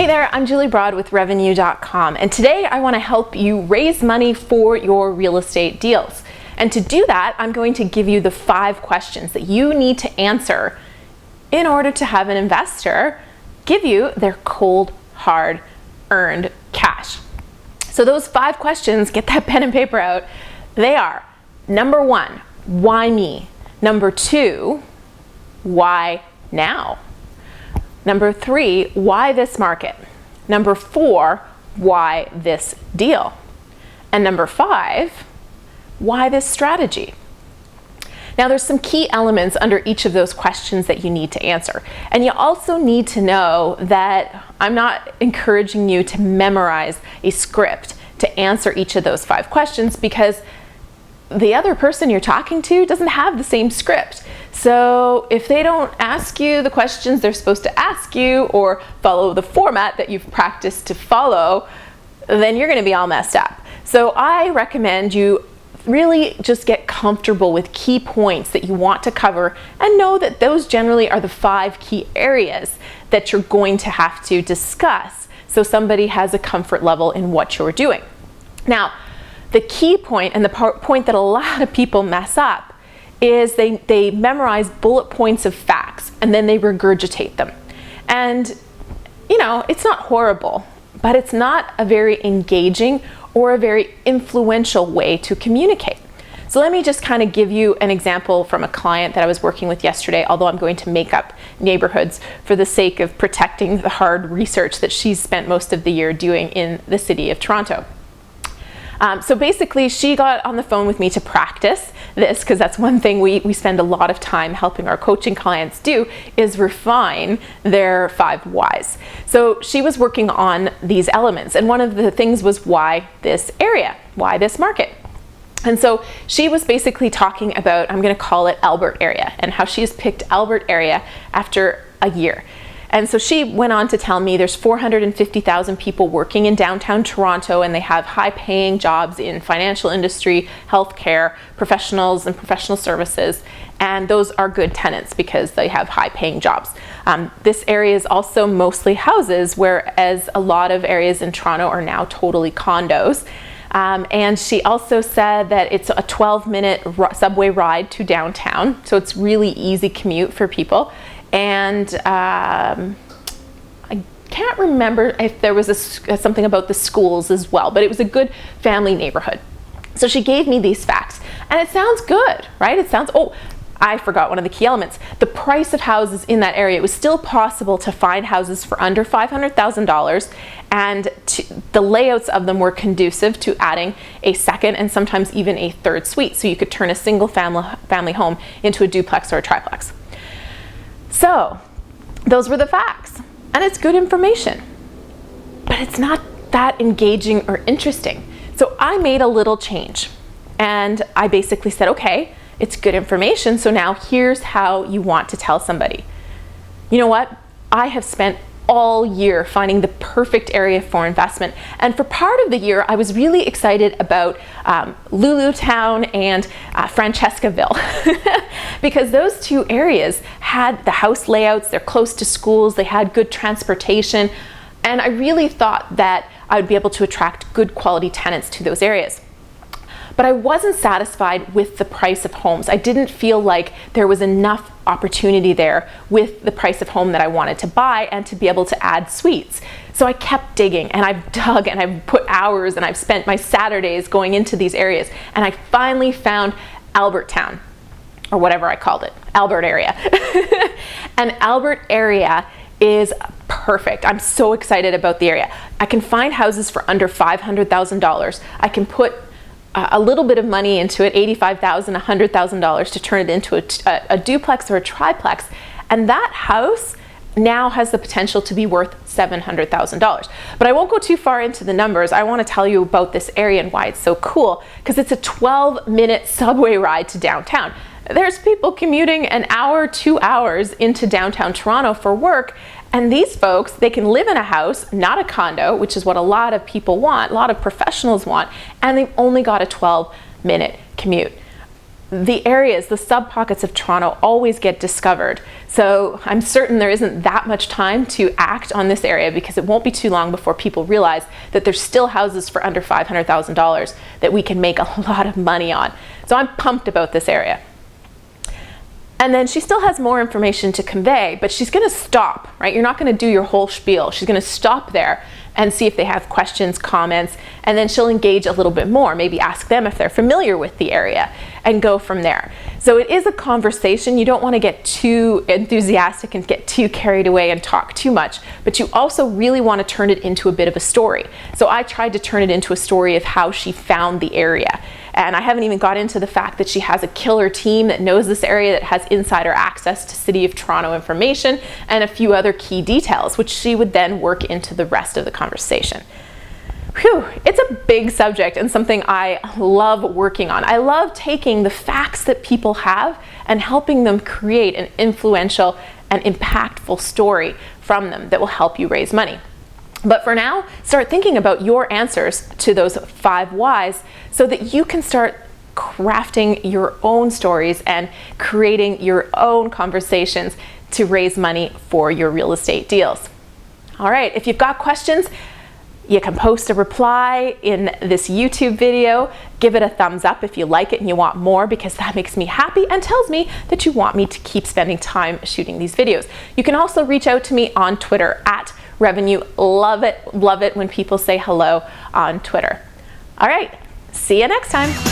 Hey there, I'm Julie Broad with Revenue.com, and today I want to help you raise money for your real estate deals. And to do that, I'm going to give you the 5 questions that you need to answer in order to have an investor give you their cold, hard, earned cash. So those 5 questions, get that pen and paper out. They are: number 1, why me? Number 2, why now? Number 3, why this market? Number 4, why this deal? And number 5, why this strategy? Now there's some key elements under each of those questions that you need to answer. And you also need to know that I'm not encouraging you to memorize a script to answer each of those 5 questions, because the other person you're talking to doesn't have the same script. So if they don't ask you the questions they're supposed to ask you or follow the format that you've practiced to follow, then you're going to be all messed up. So I recommend you really just get comfortable with key points that you want to cover and know that those generally are the 5 key areas that you're going to have to discuss, so somebody has a comfort level in what you're doing. Now, the key point, and the point that a lot of people mess up, is they memorize bullet points of facts and then they regurgitate them. And you know, it's not horrible, but it's not a very engaging or a very influential way to communicate. So let me just kind of give you an example from a client that I was working with yesterday, although I'm going to make up neighborhoods for the sake of protecting the hard research that she's spent most of the year doing in the city of Toronto. So basically, she got on the phone with me to practice this, because that's one thing we spend a lot of time helping our coaching clients do, is refine their 5 whys. So she was working on these elements, and one of the things was, why this area? Why this market? And so she was basically talking about, I'm going to call it Albert area, and how she has picked Albert area after a year. And so she went on to tell me there's 450,000 people working in downtown Toronto, and they have high-paying jobs in financial industry, healthcare, professionals, and professional services. And those are good tenants because they have high-paying jobs. This area is also mostly houses, whereas a lot of areas in Toronto are now totally condos. And she also said that it's a 12-minute subway ride to downtown, so it's really easy commute for people. And I can't remember if there was something about the schools as well, but it was a good family neighborhood. So she gave me these facts, and it sounds good, right? It sounds, oh, I forgot one of the key elements. The price of houses in that area, it was still possible to find houses for under $500,000, and the layouts of them were conducive to adding a second and sometimes even a third suite. So you could turn a single family home into a duplex or a triplex. So those were the facts, and it's good information, but it's not that engaging or interesting. So I made a little change, and I basically said, okay, it's good information, so now here's how you want to tell somebody. You know what? I have spent all year finding the perfect area for investment, and for part of the year I was really excited about Lulu Town and Francescaville because those 2 areas had the house layouts, they're close to schools, they had good transportation, and I really thought that I would be able to attract good quality tenants to those areas. But I wasn't satisfied with the price of homes. I didn't feel like there was enough opportunity there with the price of home that I wanted to buy and to be able to add suites. So I kept digging, and I've dug, and I've put hours, and I've spent my Saturdays going into these areas, and I finally found Albert Town, or whatever I called it, Albert area. And Albert area is perfect. I'm so excited about the area. I can find houses for under $500,000. I can put a little bit of money into it, $85,000, $100,000, to turn it into a duplex or a triplex, and that house now has the potential to be worth $700,000. But I won't go too far into the numbers. I want to tell you about this area and why it's so cool, because it's a 12-minute subway ride to downtown. There's people commuting an hour, 2 hours into downtown Toronto for work, and these folks, they can live in a house, not a condo, which is what a lot of people want, a lot of professionals want, and they've only got a 12-minute commute. the areas, the sub-pockets of Toronto always get discovered. So I'm certain there isn't that much time to act on this area, because it won't be too long before people realize that there's still houses for under $500,000 that we can make a lot of money on. So I'm pumped about this area. And then she still has more information to convey, but she's gonna stop, right? You're not gonna do your whole spiel. She's gonna stop there and see if they have questions, comments, and then she'll engage a little bit more, maybe ask them if they're familiar with the area, and go from there. So it is a conversation. You don't want to get too enthusiastic and get too carried away and talk too much, but you also really want to turn it into a bit of a story. So I tried to turn it into a story of how she found the area. And I haven't even got into the fact that she has a killer team that knows this area, that has insider access to City of Toronto information, and a few other key details, which she would then work into the rest of the conversation. Whew, it's a big subject and something I love working on. I love taking the facts that people have and helping them create an influential and impactful story from them that will help you raise money. But for now, start thinking about your answers to those 5 whys so that you can start crafting your own stories and creating your own conversations to raise money for your real estate deals. All right, if you've got questions, you can post a reply in this YouTube video. Give it a thumbs up if you like it and you want more, because that makes me happy and tells me that you want me to keep spending time shooting these videos. You can also reach out to me on Twitter at Revenue. Love it when people say hello on Twitter. All right, see you next time.